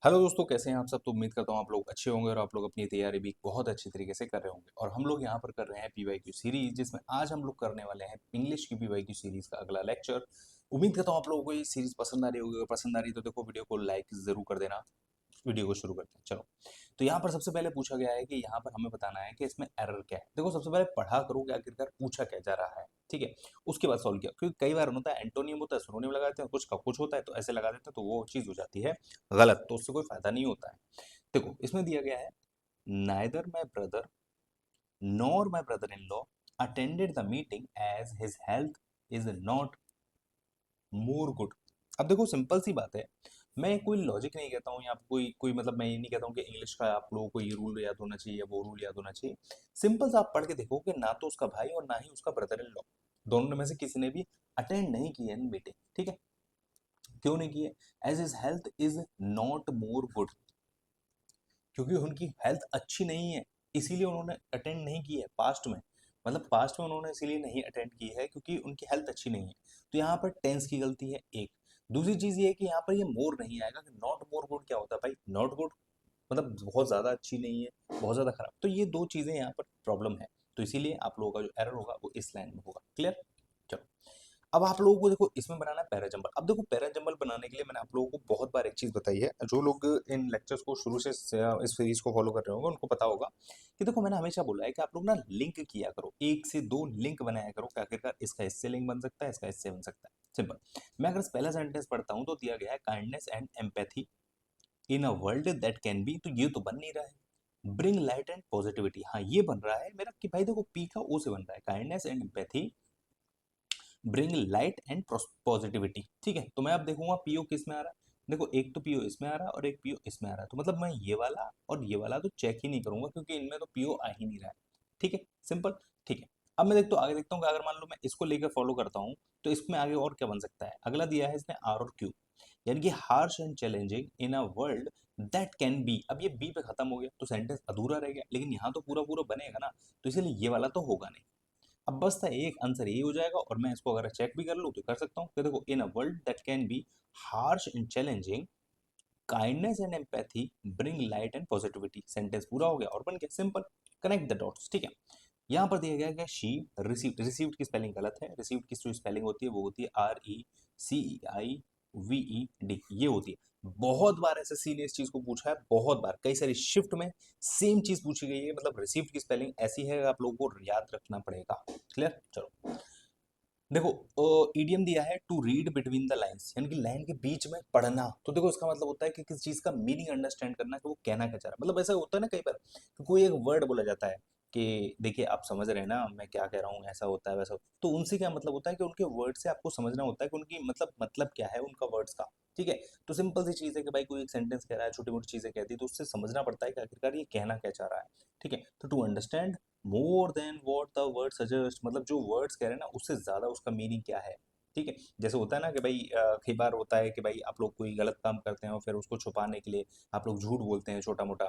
Hello दोस्तों, कैसे हैं आप सब। तो उम्मीद करता हूँ आप लोग अच्छे होंगे और आप लोग अपनी तैयारी भी बहुत अच्छी तरीके से कर रहे होंगे। और हम लोग यहाँ पर कर रहे हैं पीवाईक्यू सीरीज, जिसमें आज हम लोग करने वाले हैं इंग्लिश की पीवाईक्यू सीरीज का अगला लेक्चर। उम्मीद करता हूँ आप लोगों को ये सीरीज पसंद आ रही होगी। अगर पसंद आ रही है तो देखो वीडियो को लाइक जरूर कर देना। वीडियो को शुरू करते हैं, चलो। तो यहाँ पर सबसे पहले पूछा गया है कि यहाँ पर हमें बताना है कि इसमें एरर क्या है। देखो, सबसे पहले पढ़ा करो कि आखिरकार पूछा क्या जा रहा है, ठीक है। उसके बाद सॉल्व किया, क्योंकि कई बार होता है एंटोनियम होता है, सिनोनिम लगा देते हैं, कुछ का कुछ होता है तो ऐसे लगा देते हैं, तो वो चीज हो जाती है गलत, तो उससे कोई फायदा नहीं होता है। देखो, इसमें दिया गया है neither my brother nor my brother in law attended the meeting as his health is not more good. अब देखो, सिंपल सी बात है। मैं कोई लॉजिक नहीं कहता हूँ या कोई कोई मतलब मैं ये नहीं कहता हूँ कि इंग्लिश का आप लोगों को ये रूल याद होना चाहिए या वो रूल याद होना चाहिए। सिंपल सा आप पढ़ के देखो कि ना तो उसका भाई और ना ही उसका ब्रदर इन लॉ, दोनों में से किसी ने भी अटेंड नहीं की है मीटिंग, ठीक है। क्यों नहीं की है? As is health is not more good, क्योंकि उनकी हेल्थ अच्छी नहीं है, इसीलिए उन्होंने अटेंड नहीं की है पास्ट में। मतलब पास्ट में उन्होंने इसीलिए नहीं अटेंड की है क्योंकि उनकी हेल्थ अच्छी नहीं है। तो यहाँ पर टेंस की गलती है एक। दूसरी चीज ये है कि यहाँ पर ये मोर नहीं आएगा। कि नॉट मोर गुड क्या होता है भाई? नॉट गुड मतलब बहुत ज्यादा अच्छी नहीं है, बहुत ज्यादा खराब। तो ये दो चीजें यहाँ पर प्रॉब्लम है। तो इसीलिए आप लोगों का जो एरर होगा वो इस लाइन में होगा। क्लियर? चलो, अब आप लोगों को देखो इसमें बनाना है पैराजंबल। अब देखो, पैराजंबल बनाने के लिए मैंने आप लोगों को बहुत बार एक चीज बताई है। जो लोग इन लेक्चर्स को शुरू से इस सीरीज को फॉलो कर रहे होंगे उनको पता होगा कि देखो, मैंने हमेशा बोला है कि आप लोग ना लिंक किया करो, एक से दो लिंक बनाया करो कि आखिरकार इसका इससे लिंक बन सकता है, इसका इससे बन सकता है। सिंपल। मैं अगर पहला सेंटेंस पढ़ता हूँ तो दिया गया है kindness and empathy in a world that can B, तो ये तो बन नहीं रहा है। ब्रिंग लाइट एंड पॉजिटिविटी, हाँ ये बन रहा है मेरा कि भाई देखो, पी का ओ से बन रहा है। Kindness and empathy bring light and positivity, ठीक है। तो मैं अब देखूंगा पीओ किस में आ रहा है। देखो, एक तो पीओ इसमें आ रहा है और एक पीओ इसमें आ रहा है, तो मतलब मैं ये वाला और ये वाला तो चेक ही नहीं करूंगा, क्योंकि इनमें तो पीओ आ ही नहीं रहा है। ठीक है, सिंपल। ठीक है, अब मैं देखता हूँ आगे, देखता हूँ कि अगर मान लो मैं इसको लेकर फॉलो करता हूँ तो इसमें आगे और क्या बन सकता है। अगला दिया है इसने आर और क्यू, यानी कि harsh and challenging in a world that can B. अब ये बी पे खत्म हो गया तो सेंटेंस अधूरा रह गया, लेकिन यहाँ तो पूरा पूरा बनेगा ना, तो इसलिए ये वाला तो होगा नहीं। अब बस था एक आंसर यही हो जाएगा, और मैं इसको अगर चेक भी कर लूँ तो कर सकता हूँ कि देखो, in a world that can be harsh and challenging kindness and empathy bring light and positivity. Sentence पूरा हो गया और बन गया सिंपल। कनेक्ट द डॉट्स, ठीक है। यहाँ पर दिया गया है शी रिसीव्ड। रिसीव्ड की स्पेलिंग गलत है। रिसीव्ड की जो स्पेलिंग होती है वो होती है RECEIVED, ये होती है। बहुत बार एसएससी ने इस चीज को पूछा है, बहुत बार, कई सारी शिफ्ट में सेम चीज पूछी गई है। मतलब रिसीव्ड की स्पेलिंग ऐसी है, आप लोगों को याद रखना पड़ेगा। क्लियर? चलो, देखो ईडियम दिया है to read between the lines, यानी कि लाइन के बीच में पढ़ना। तो देखो, इसका मतलब होता है कि किसी चीज का मीनिंग अंडरस्टैंड करना, कि वो कहना क्या चाह रहा है। मतलब ऐसा होता है ना कई बार कि कोई एक वर्ड बोला जाता है कि देखिए आप समझ रहे हैं ना मैं क्या कह रहा हूँ, ऐसा होता है वैसा तो उनसे क्या मतलब होता है कि उनके वर्ड से आपको समझना होता है कि उनकी मतलब क्या है उनका वर्ड्स का। ठीक है, तो सिंपल सी चीज है कि भाई कोई एक सेंटेंस कह रहा है, छोटी मोटी चीजें कहती है, तो उससे समझना पड़ता है कि आखिरकार ये कहना क्या चाह रहा है। ठीक है, तो to understand more than what the word suggest, मतलब जो वर्ड्स कह रहे हैं ना उससे ज्यादा उसका मीनिंग क्या है। ठीक है, जैसे होता है ना कि भाई कई बार होता है कि भाई आप लोग कोई गलत काम करते हैं और फिर उसको छुपाने के लिए आप लोग झूठ बोलते हैं छोटा मोटा,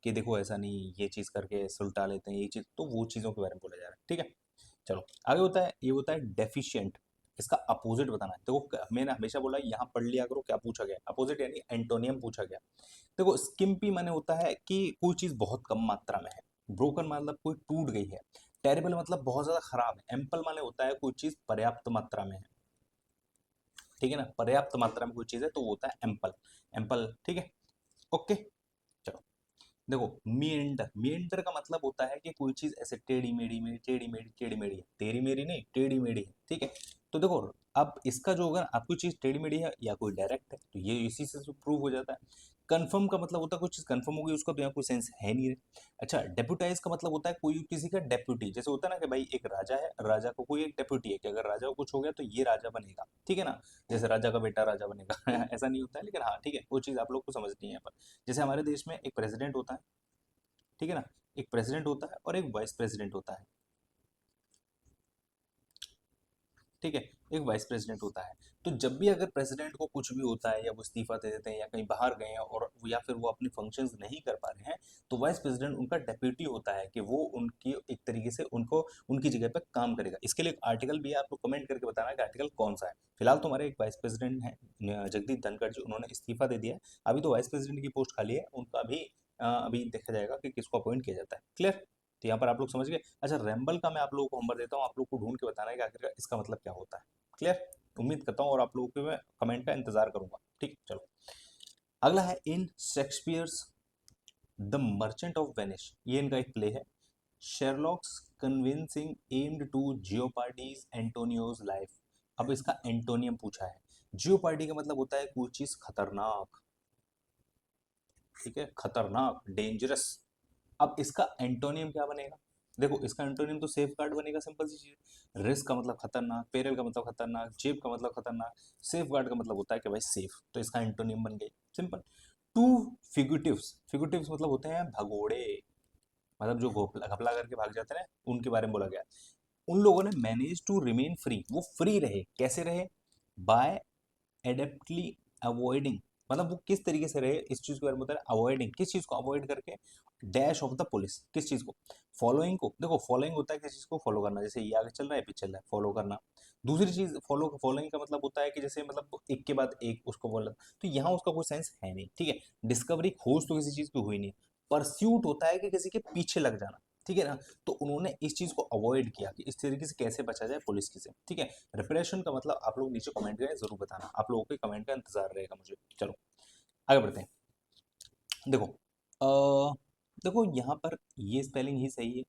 कि देखो ऐसा नहीं, ये चीज करके सुलटा लेते हैं ये चीज, तो वो चीजों के बारे में बोला जा रहा है। ठीक है, चलो आगे होता है, ये होता है डेफिशिएंट। इसका अपोजिट बताना है। देखो, मैंने हमेशा बोला यहाँ पढ़ लिया करो क्या पूछा गया, अपोजिट यानी एंटोनियम पूछा गया। देखो, स्किम्पी माने होता है कि कोई चीज बहुत कम मात्रा में है। ब्रोकन मतलब कोई टूट गई है। टेरेबल मतलब बहुत ज्यादा खराब है। एम्पल माने होता है कोई चीज पर्याप्त मात्रा में है। ठीक है ना, पर्याप्त मात्रा में कोई चीज है तो वो होता है एम्पल। एम्पल, ठीक है। ओके, चलो। देखो, मिएंडर, मिएंडर का मतलब होता है कि कोई चीज ऐसे टेढ़ी मेढ़ी में, टेढ़ी मेढ़ी, टेढ़ी मेढ़ी है, तेरी मेरी नहीं, टेढ़ी मेढ़ी है। ठीक है, तो देखो, अब इसका जो होगा, आपको चीज टेढ़ी मेढ़ी है या कोई डायरेक्ट है, तो ये इसी से प्रूव हो जाता है। कंफर्म का मतलब होता है कोई चीज कंफर्म हो गई, उसका तो यहाँ कोई सेंस है नहीं रे। अच्छा, डेप्यूटाइज का मतलब होता है कोई किसी का डेप्यूटी, जैसे होता है ना कि भाई एक राजा है, राजा को कोई एक डेप्यूटी है कि अगर राजा को कुछ हो गया तो ये राजा बनेगा। ठीक है ना, जैसे राजा का बेटा राजा बनेगा ऐसा नहीं होता है, लेकिन हाँ ठीक है, वो चीज आप लोग को समझनी है यहाँ पर। जैसे हमारे देश में एक प्रेसिडेंट होता है, ठीक है ना, एक प्रेसिडेंट होता है और एक वाइस प्रेसिडेंट होता है। ठीक है, एक वाइस प्रेसिडेंट होता है। तो जब भी अगर प्रेसिडेंट को कुछ भी होता है या वो इस्तीफा दे देते हैं या कहीं बाहर गए हैं और या फिर वो अपनी फंक्शंस नहीं कर पा रहे हैं, तो वाइस प्रेसिडेंट उनका डेप्यूटी होता है कि वो उनकी एक तरीके से उनको उनकी जगह पे काम करेगा। इसके लिए एक आर्टिकल भी है, आप लोग कमेंट करके बताना कि आर्टिकल कौन सा है। फिलहाल तो हमारे एक वाइस प्रेसिडेंट है जगदीप धनखड़ जी, उन्होंने इस्तीफा दे दिया है। अभी तो वाइस प्रेसिडेंट की पोस्ट खाली है, उनका भी अभी देखा जाएगा कि किसको अपॉइंट किया जाता है। क्लियर? तो यहाँ पर आप लोग समझ गए। अच्छा, रैम्बल का मैं आप लोगों को होमवर्क देता हूँ, आप लोग को ढूंढ के बताना है कि आखिर इसका मतलब क्या होता है। क्लियर? उम्मीद करता हूँ और आप लोगों के मैं कमेंट का इंतजार करूंगा। ठीक, चलो अगला है in Shakespeare's the merchant of Venice, ये इनका एक प्ले है। Sherlock's convincing aimed to jeopardize Antonio's life. अब इसका एंटोनियम पूछा है। जियोपार्डी का मतलब होता है कोई चीज खतरनाक, ठीक है, खतरनाक, डेंजरस। अब इसका एंटोनियम क्या बनेगा? देखो इसका एंटोनियम तो सेफ गार्ड बनेगा, सिंपल सी चीज। रिस्क का मतलब खतरनाक, पेरेल का मतलब खतरनाक, जेब का मतलब खतरनाक, सेफ गार्ड का मतलब होता है कि भाई सेफ, तो इसका एंटोनियम बन गई, सिंपल। टू फिगुटिव्स, फिगुटिव्स मतलब होते हैं भगोड़े, मतलब जो घोपला घपला करके भाग जाते हैं ना, उनके बारे में बोला गया। उन लोगों ने मैनेज टू रिमेन फ्री, वो फ्री रहे, कैसे रहे? बाय एडेप्टली अवॉइडिंग, मतलब वो किस तरीके से रहे इस चीज के बारे में बता रहे, अवॉइडिंग, किस चीज को अवॉइड करके? डैश ऑफ द पुलिस, किस चीज को? फॉलोइंग को। देखो फॉलोइंग होता है किस चीज को फॉलो करना, जैसे ये आगे चल रहा है पीछे चल रहा है, फॉलो करना। दूसरी चीज फॉलोइंग का मतलब होता है कि जैसे मतलब एक के बाद एक उसको बोलना, तो यहाँ उसका कोई सेंस है नहीं, ठीक है। डिस्कवरी, खोज तो किसी चीज की हुई नहीं। परस्यूट होता है कि किसी के पीछे लग जाना, ठीक है ना। तो उन्होंने इस चीज को अवॉइड किया कि इस तरीके से कैसे बचा जाए पुलिस की से, ठीक है। रिप्रेशन का मतलब आप लोग नीचे कमेंट करें, जरूर बताना, आप लोगों के कमेंट का इंतजार रहेगा मुझे। चलो आगे बढ़ते हैं। देखो देखो यहाँ पर ये स्पेलिंग ही सही है।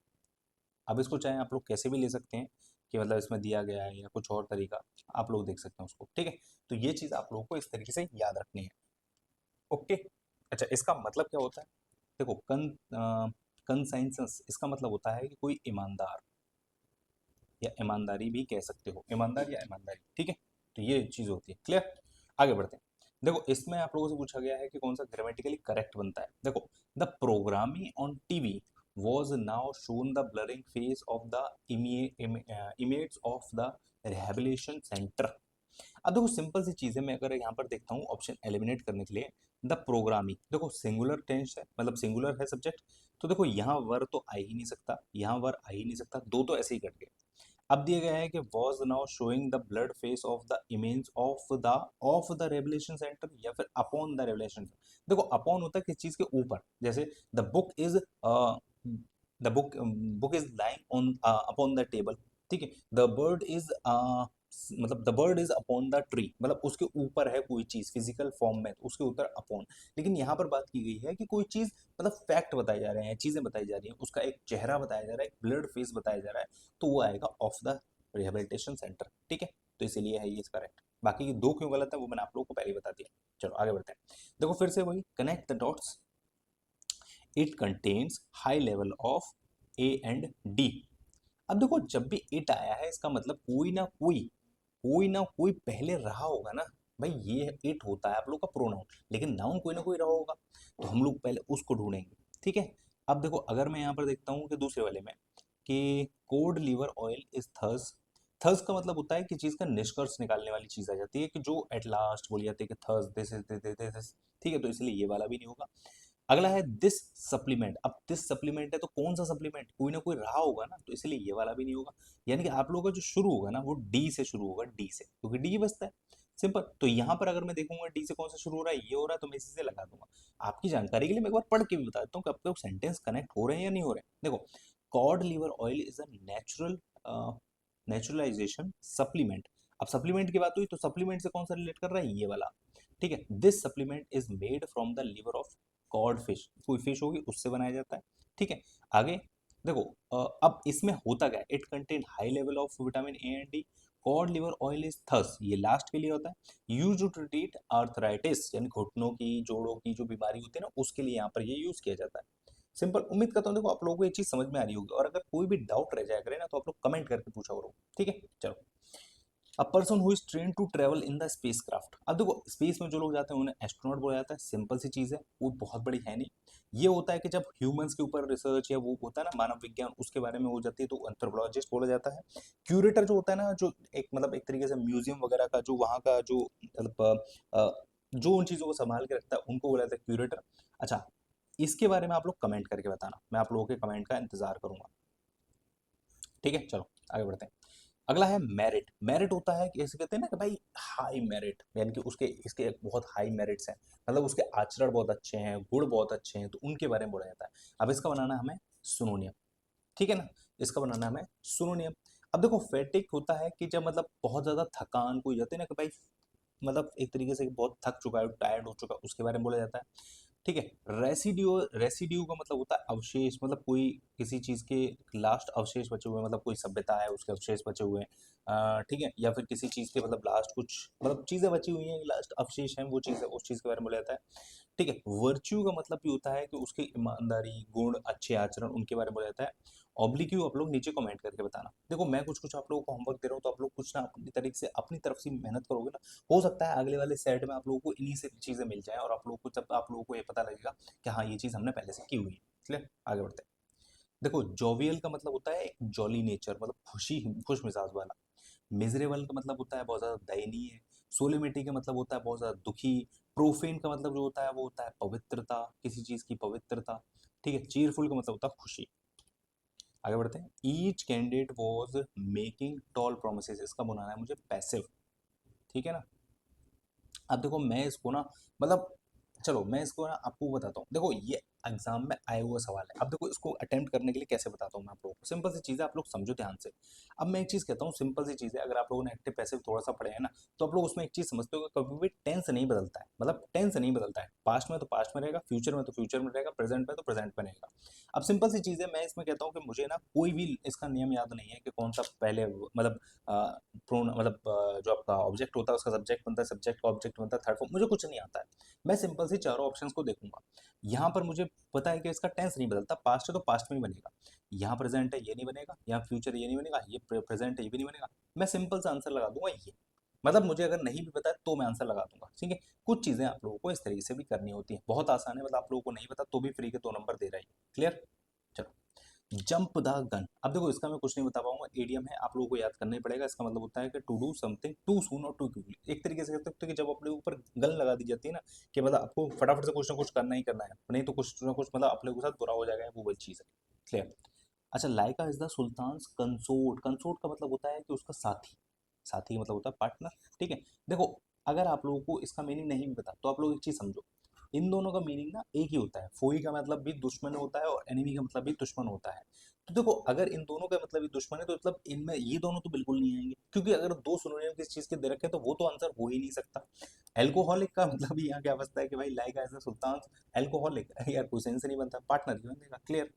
अब इसको चाहे आप लोग कैसे भी ले सकते हैं कि मतलब इसमें दिया गया है या कुछ और तरीका, आप लोग देख सकते हैं उसको, ठीक है। तो ये चीज आप लोगों को इस तरीके से याद रखनी है। ओके। अच्छा, इसका मतलब क्या होता है? देखो कंसाइंसस, इसका मतलब होता है कि कोई ईमानदार, या ईमानदारी भी कह सकते हो, ईमानदार या ईमानदारी, ठीक है। तो ये चीज होती है। क्लियर? आगे बढ़ते हैं। देखो इसमें आप लोगों से पूछा गया है कि कौन सा ग्रामेटिकली करेक्ट बनता है। देखो the programming on TV was now shown the blurring face of the inmates of the rehabilitation center। अब देखो सिंपल सी चीज है, मैं अगर यहाँ पर देखता हूँ ऑप्शन एलिमिनेट करने के लिए, द प्रोग्रामिंग, देखो सिंगुलर टेंस है, मतलब सिंगुलर है सब्जेक्ट, तो देखो यहाँ वर तो आ ही नहीं सकता, यहाँ वर आ ही नहीं सकता, दो तो ऐसे ही कट गए। अब दिया गया है कि was now showing the blood face of the image of the revelation center या फिर upon the revelation। देखो upon होता है किस चीज के ऊपर, जैसे the book is book is lying on upon the table, ठीक है। the bird is मतलब the bird is upon the tree, मतलब उसके ऊपर है कोई चीज फिजिकल फॉर्म में, तो उसके ऊपर अपॉन। लेकिन यहाँ पर बात की गई है कि कोई चीज, मतलब फैक्ट बताए जा रहे हैं, चीजें बताई जा रही हैं, उसका एक चेहरा बताया जा रहा है, एक ब्लड फेस बताया जा रहा है, तो वो आएगा ऑफ द रिहेबिलिटेशन सेंटर, ठीक है। तो इसीलिए है ये करेक्ट। बाकी ये दो क्यों गलत है वो मैंने आप लोगों को पहले ही बता दिया। चलो आगे बढ़ते हैं। देखो फिर से वही, connect the dots, it contains high level of A and D. अब देखो जब भी इट आया है, इसका मतलब कोई ना कोई पहले रहा होगा ना। भाई ये इट होता है आप लोग का प्रोनाउन, लेकिन नाउन कोई ना कोई रहा होगा, तो हम लोग पहले उसको ढूंढेंगे, ठीक है। अब देखो अगर मैं यहाँ पर देखता हूँ कि दूसरे वाले में कि कोड लीवर ऑयल इज थर्स, थर्स का मतलब होता है कि चीज का निष्कर्ष निकालने वाली चीज आ जाती है, कि जो एट लास्ट बोली जाती है कि थर्स दिस इज दिस, ठीक है। तो इसलिए ये वाला भी नहीं होगा। अगला है दिस सप्लीमेंट। अब दिस सप्लीमेंट है तो कौन सा सप्लीमेंट, कोई ना कोई रहा होगा ना, तो इसलिए ये वाला भी नहीं होगा। यानी कि आप लोगों का जो शुरू होगा ना वो डी से शुरू होगा, डी से, क्योंकि डी बचता है, सिंपल। तो यहाँ पर अगर मैं देखूंगा डी से कौन सा शुरू हो रहा है, ये हो रहा है, तो मैं इसी से लगा दूंगा। आपकी जानकारी के लिए मैं एक बार पढ़ के भी बता देता हूँ कि आपके सेंटेंस कनेक्ट हो रहे हैं या नहीं हो रहे हैं। देखो cod liver oil is a naturalization supplement. अब सप्लीमेंट की बात हुई तो सप्लीमेंट से कौन सा रिलेट कर रहा है, ये वाला, ठीक है। This supplement is made from the liver of code fish, कोई फिश होगी उससे बनाया जाता है, ठीक है। आगे देखो अब इसमें होता क्या है, it contain high level of vitamin A and D. Cod liver oil is thus, ये लास्ट के लिए होता है। यूज टू ट्रीट आर्थराइटिस, यानी घुटनों की जोड़ों की जो बीमारी होती है ना, उसके लिए यहाँ पर ये यूज किया जाता है। सिंपल। उम्मीद करता हूँ देखो आप लोगों को ये चीज समझ में आ रही होगी, और अगर कोई भी डाउट रह जाया करे ना तो आप लोग कमेंट करके पूछा करो, ठीक है। चलो a person who is train to travel in the space craft. अब देखो स्पेस में जो लोग जाते हैं उन्हें एस्ट्रोनॉट बोला जाता है, सिंपल सी चीज़ है, वो बहुत बड़ी है नहीं। ये होता है कि जब ह्यूमंस के ऊपर रिसर्च या वो होता है ना मानव विज्ञान उसके बारे में हो जाती है तो एंथ्रोपोलॉजिस्ट बोला जाता है। क्यूरेटर जो होता है ना, जो एक मतलब एक तरीके से म्यूजियम वगैरह का जो वहाँ का जो मतलब जो उन चीज़ों को संभाल के रखता है उनको बोला जाता है क्यूरेटर। अच्छा, इसके बारे में आप लोग कमेंट करके बताना, मैं आप लोगों के कमेंट का इंतजार करूंगा। ठीक है, चलो आगे बढ़ते हैं। अगला है मेरिट। मेरिट होता है कि ऐसे कहते हैं ना कि भाई हाई मेरिट, यानी कि उसके इसके बहुत हाई मेरिट्स हैं, मतलब उसके आचरण बहुत अच्छे हैं, गुण बहुत अच्छे हैं, तो उनके बारे में बोला जाता है। अब इसका बनाना हमें सुनोनियम, ठीक है ना, इसका बनाना हमें सुनोनियम। अब देखो फेटिक होता है कि जब मतलब बहुत ज्यादा थकान को हो जाती है ना कि भाई मतलब एक तरीके से बहुत थक चुका है, टायर्ड हो चुका है, उसके बारे में बोला जाता है। ठीक है। रेसिड्यू, रेसिड्यू का मतलब होता है अवशेष, मतलब कोई किसी चीज के लास्ट अवशेष बचे हुए हैं, मतलब कोई सभ्यता है उसके अवशेष बचे हुए हैं, ठीक है, या फिर किसी चीज के मतलब लास्ट कुछ मतलब चीजें बची हुई हैं, लास्ट अवशेष हैं, वो चीज है, उस चीज के बारे में बोला जाता है। ठीक है। वर्च्यू का मतलब भी होता है कि उसकी ईमानदारी, गुण, अच्छे आचरण, उनके बारे में बोला जाता है। ऑब्लिक्यू आप लोग नीचे कमेंट करके बताना। देखो मैं कुछ कुछ आप लोगों को होमवर्क दे रहा हूँ तो आप लोग कुछ ना अपनी तरीके से अपनी तरफ से मेहनत करोगे ना, हो सकता है अगले वाले सेट में आप लोगों को इन्हीं से चीजें मिल जाए और आप लोगों को जब आप लोगों को ये पता लगेगा कि हाँ ये चीज हमने पहले से की हुई है। क्लियर, आगे बढ़ते हैं। देखो जोवियल का मतलब होता है एक जॉली नेचर, मतलब खुशी, खुश मिजाज वाला। मिजरेबल का मतलब होता है बहुत ज्यादा दयनीय। सोलेमिटी का मतलब होता है बहुत ज्यादा दुखी। प्रोफेन का मतलब जो होता है वो होता है पवित्रता, किसी चीज की पवित्रता। ठीक है। चीयरफुल का मतलब होता है खुशी। आगे बढ़ते हैं। Each candidate was making tall promise, इसका बनाना है मुझे पैसिव। ठीक है ना। अब देखो मैं इसको ना मतलब चलो मैं इसको ना आपको बताता हूँ। देखो ये एग्जाम में आया हुआ सवाल है। अब देखो इसको अटेम्प्ट करने के लिए कैसे बताता हूँ मैं आप लोगों को। सिंपल सी चीज़ है, आप लोग समझो ध्यान से। अब मैं एक चीज़ कहता हूँ, सिंपल सी चीज़ है, अगर आप लोगों ने एक्टिव पैसिव थोड़ा सा पढ़े हैं ना तो आप लोग उसमें एक चीज़ समझते हो कि कभी भी टेंस नहीं बदलता है, मतलब टेंस नहीं बदलता है। पास्ट में तो पास्ट में रहेगा, फ्यूचर में तो फ्यूचर में रहेगा, प्रेजेंट में तो प्रेजेंट में रहेगा। अब सिंपल सी चीज़ है, मैं इसमें कहता हूँ कि मुझे ना कोई भी इसका नियम याद नहीं है कि कौन सा पहले मतलब प्रोन मतलब जो आपका ऑब्जेक्ट होता है उसका सब्जेक्ट बनता है, सब्जेक्ट का ऑब्जेक्ट बनता है, थर्ड फॉर्म, मुझे कुछ नहीं आता है। मैं सिंपल सी चारों ऑप्शंस को देखूंगा। यहाँ पर मुझे पता है कि इसका टेंस नहीं बदलता, पास्ट है तो पास्ट में ही बनेगा, यहाँ प्रेजेंट है ये नहीं बनेगा, यहाँ फ्यूचर ये नहीं बनेगा, ये प्रेजेंट है ये भी नहीं बनेगा। मैं सिंपल सा आंसर लगा दूंगा ये। मतलब मुझे अगर नहीं भी पता है तो मैं आंसर लगा दूंगा। ठीक है। कुछ चीजें आप लोगों को इस तरीके से भी करनी होती है, बहुत आसान है, मतलब आप लोगों को नहीं पता तो भी फ्री के 2 नंबर दे रहा है। क्लियर, चलो। Jump the gun. अब देखो इसका मैं कुछ नहीं बता पाऊंगा, एडीएम है, आप लोगों को याद करना ही पड़ेगा। इसका मतलब होता है कि to do something too soon और टू क्विकली। एक तरीके से कह सकते हो कि जब अपने ऊपर गन लगा दी जाती है ना, कि मतलब आपको फटाफट से कुछ ना कुछ करना ही करना है, नहीं तो कुछ ना कुछ मतलब अपने के साथ बुरा हो जाएगा, वो वही चीज़ है। क्लियर। अच्छा, Laika is the sultan consort. Consort का मतलब होता है कि उसका साथी। साथी का मतलब होता है पार्टनर। ठीक है। देखो अगर आप लोगों को इसका मीनिंग नहीं भी पता तो आप लोग एक चीज समझो, इन दोनों का मीनिंग ना एक ही होता है। फोई का मतलब भी दुश्मन होता है और एनिमी का मतलब भी दुश्मन होता है। तो देखो अगर इन दोनों का मतलब भी दुश्मन है तो मतलब इनमें ये दोनों तो बिल्कुल नहीं आएंगे, क्योंकि अगर दो सिनोनिम किसी चीज के दे रखे हैं तो वो तो आंसर हो ही नहीं सकता। एल्कोहलिक का मतलब भी यहाँ क्या बचता है कि भाई लाइक एज सुल्तान एल्कोहलिक, यार कोई सेंस नहीं बनता, पार्टनर ही बनेगा। क्लियर,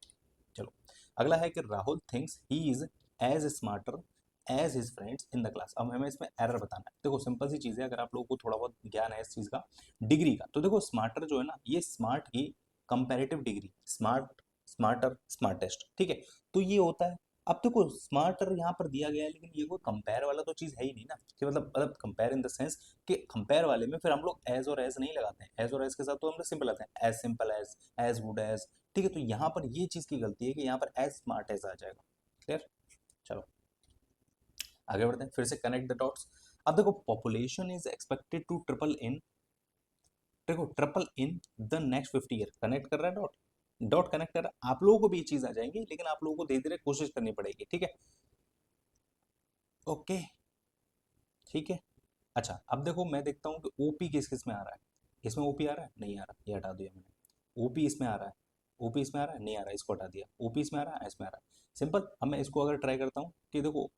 चलो। अगला है कि Rahul thinks he is as smarter as his friends in the class. अब हमें इसमें एरर बताना है। देखो सिंपल सी चीज़ है, अगर आप लोगों को थोड़ा बहुत ज्ञान है इस चीज़ का, डिग्री का, तो देखो स्मार्टर जो है ना ये स्मार्ट की comparative degree, smart, smarter, smartest. ठीक है। तो ये होता है। अब देखो स्मार्टर यहाँ पर दिया गया है लेकिन ये कोई कंपेयर वाला तो चीज़ है ही नहीं ना, कि मतलब कंपेयर इन द सेंस कि कंपेयर वाले में फिर हम लोग एज और एज नहीं लगाते हैं। एज और एज के साथ तो हम लोग सिंपल आते हैं, as simple as good as. ठीक है। तो यहाँ पर ये चीज की गलती है कि यहाँ पर एज स्मार्ट एज आ जाएगा। क्लियर, चलो आगे बढ़ते हैं। फिर से कनेक्ट द डॉट्स। अब देखो population is expected to triple in, देखो triple in the next 50 year, connect कर रहा है डॉट, डॉट कनेक्ट कर रहा है। आप लोगों को भी ये चीज आ जाएंगी लेकिन आप लोगों को धीरे धीरे कोशिश करनी पड़ेगी। ठीक है। ओके, ठीक है। अच्छा अब देखो मैं देखता हूँ कि ओपी किस किस में आ रहा है। इसमें ओपी आ रहा है, नहीं आ रहा, ये हटा दिया मैंने। ओपी इसमें आ रहा है, ओपी इसमें आ रहा है, नहीं आ रहा, इसको हटा दिया। ओपी इसमें आ रहा है, इसमें आ रहा है। सिंपल। अब मैं इसको अगर ट्राई करता हूँ कि देखो,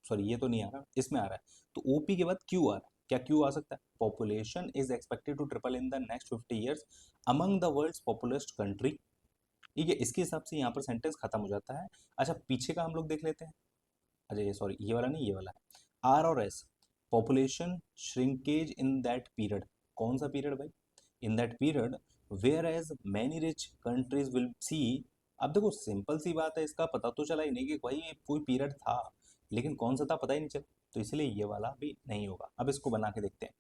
सॉरी ये तो नहीं आ रहा, इसमें आ रहा है, तो ओपी के बाद क्यू आ रहा है। क्या क्यू आ सकता है? Population is expected to triple in the next 50 years among the world's populous country. ठीक है। इसके हिसाब से यहाँ पर सेंटेंस खत्म हो जाता है। अच्छा पीछे का हम लोग देख लेते हैं। अच्छा ये सॉरी ये वाला नहीं, ये वाला है आर और S. Population shrinkage in that period, कौन सा पीरियड भाई? In that period where as many rich countries will see. अब देखो सिंपल सी बात है, इसका पता तो चला ही नहीं कि भाई ये कोई पीरियड था, लेकिन कौन सा था पता ही नहीं चला। तो इसलिए ये वाला भी नहीं होगा। अब इसको बना के देखते हैं।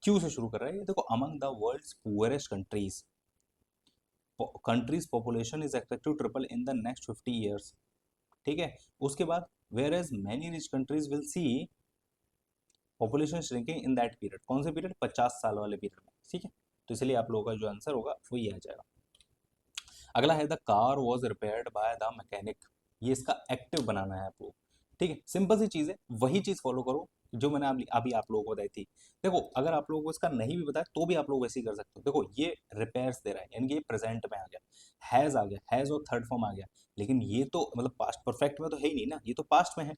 क्यू से शुरू कर रहा है ये, देखो among the world's poorest countries population is expected to triple in the next 50 years. ठीक है, उसके बाद where as many rich countries will see population shrinking in that period. कौन से पीरियड? 50 साल वाले पीरियड में। ठीक है, तो इसलिए आप लोगों का जो आंसर होगा वो ये आ जाएगा। अगला है the car was repaired by the mechanic. ये इसका एक्टिव बनाना है आपको। ठीक है, सिंपल सी चीज़ है, वही चीज़ फॉलो करो जो मैंने अभी आप लोगों को बताई थी। देखो अगर आप लोगों को इसका नहीं भी बताया तो भी आप लोग वैसे ही कर सकते हो। देखो ये रिपेयर्स दे रहा है, यानी कि ये प्रेजेंट में आ गया, हैज़ आ गया, हैज़ और थर्ड फॉर्म आ गया, लेकिन ये तो मतलब पास्ट परफेक्ट में तो है ही नहीं ना, ये तो पास्ट में है।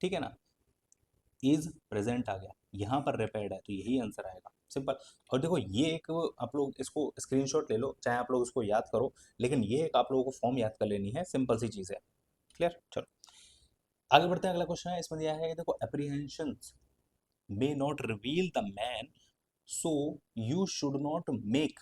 ठीक है ना, इज प्रेजेंट आ गया, यहाँ पर रिपेयर्ड है तो यही आंसर आएगा, सिंपल। और देखो ये एक आप लोग इसको स्क्रीनशॉट ले लो, चाहे आप लोग इसको याद करो, लेकिन ये एक आप लोगों को फॉर्म याद कर लेनी है, सिंपल सी चीज़ है। क्लियर? चलो आगे बढ़ते हैं। अगला क्वेश्चन है, इसमें दिया है देखो apprehensions may not reveal the man, so you should not make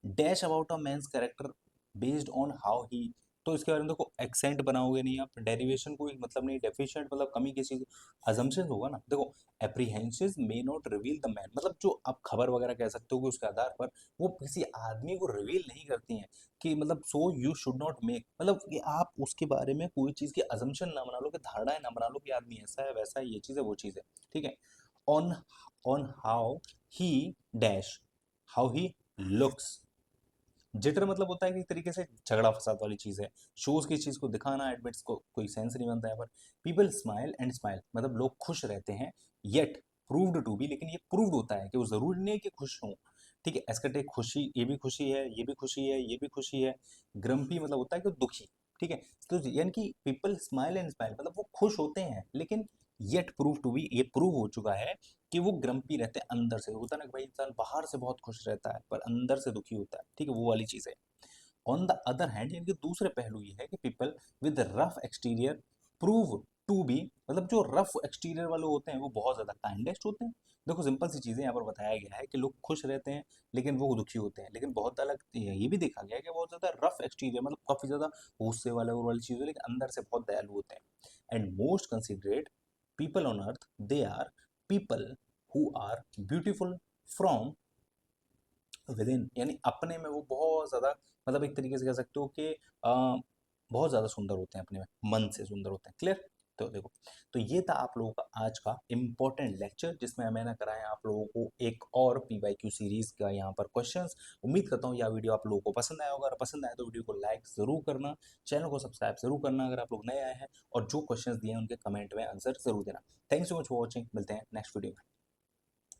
dash about a man's character based on how he। तो इसके बारे में देखो एक्सेंट बनाओगे नहीं आप, डेरिवेशन कोई मतलब नहीं, डेफिशिएंट मतलब कमी किसी, अजम्पशन होगा ना। देखो apprehensions may not reveal the man, मतलब जो आप खबर वगैरह कह सकते हो कि उसके आधार पर वो किसी आदमी को रिवील नहीं करती हैं, कि मतलब so you should not make, मतलब कि आप उसके बारे में कोई चीज़ की अजम्पशन ना बना लो, कि धारणाएं ना बना लो कि आदमी ऐसा है वैसा है, ये चीज़ है वो चीज़ है। ठीक है, on on how he dash, how he looks. Jitter मतलब होता है कि एक तरीके से झगड़ा फसाद वाली चीज़ है, शोज की चीज़ को दिखाना, एडमिट्स को कोई सेंस नहीं बनता है पर। पीपल स्माइल एंड स्माइल, मतलब लोग खुश रहते हैं, येट प्रूव्ड टू बी, लेकिन ये प्रूव्ड होता है कि वो जरूरी नहीं है कि खुश हों। ठीक है, एस्केटिक खुशी, ये भी खुशी है, ये भी खुशी है, ये भी खुशी है। ग्रम्पी मतलब होता है कि दुखी। ठीक है, तो यानी कि पीपल स्माइल एंड स्माइल मतलब वो खुश होते हैं, लेकिन येट प्रूव टू बी, ये प्रूव हो चुका है कि वो ग्रम्पी रहते हैं अंदर से। होता है ना कि भाई इंसान बाहर से बहुत खुश रहता है पर अंदर से दुखी होता है। ठीक है, वो वाली चीज़ है। ऑन द अदर हैंड, यानी कि दूसरे पहलू ये है कि people with rough exterior prove to be, मतलब जो रफ एक्सटीरियर वाले होते हैं वो बहुत ज़्यादा काइंडेस्ट होते हैं। देखो सिंपल सी चीज़ें यहाँ पर बताया गया है कि लोग खुश रहते हैं लेकिन वो दुखी होते हैं, लेकिन बहुत अलग ये भी देखा गया है कि बहुत ज़्यादा रफ एक्सटीरियर मतलब काफ़ी ज़्यादा गुस्से वाले और वाली चीज़ें, लेकिन अंदर से बहुत दयालु होते हैं। And most considerate people on earth, they are people who are beautiful from within, यानी अपने में वो बहुत ज़्यादा, मतलब एक तरीके से कह सकते हो कि बहुत ज़्यादा सुंदर होते हैं, अपने में मन से सुंदर होते हैं। क्लियर? तो देखो, तो ये था आप लोगों का आज का इम्पोर्टेंट लेक्चर, जिसमें मैंने कराया आप लोगों को एक और पीवाईक्यू सीरीज का यहाँ पर क्वेश्चंस। उम्मीद करता हूँ यह वीडियो आप लोगों को पसंद आया होगा, अगर पसंद आया तो वीडियो को लाइक ज़रूर करना, चैनल को सब्सक्राइब जरूर करना अगर आप लोग नए आए हैं, और जो क्वेश्चंस दिए हैं उनके कमेंट में आंसर जरूर देना। Thanks so much for watching, मिलते हैं नेक्स्ट वीडियो में।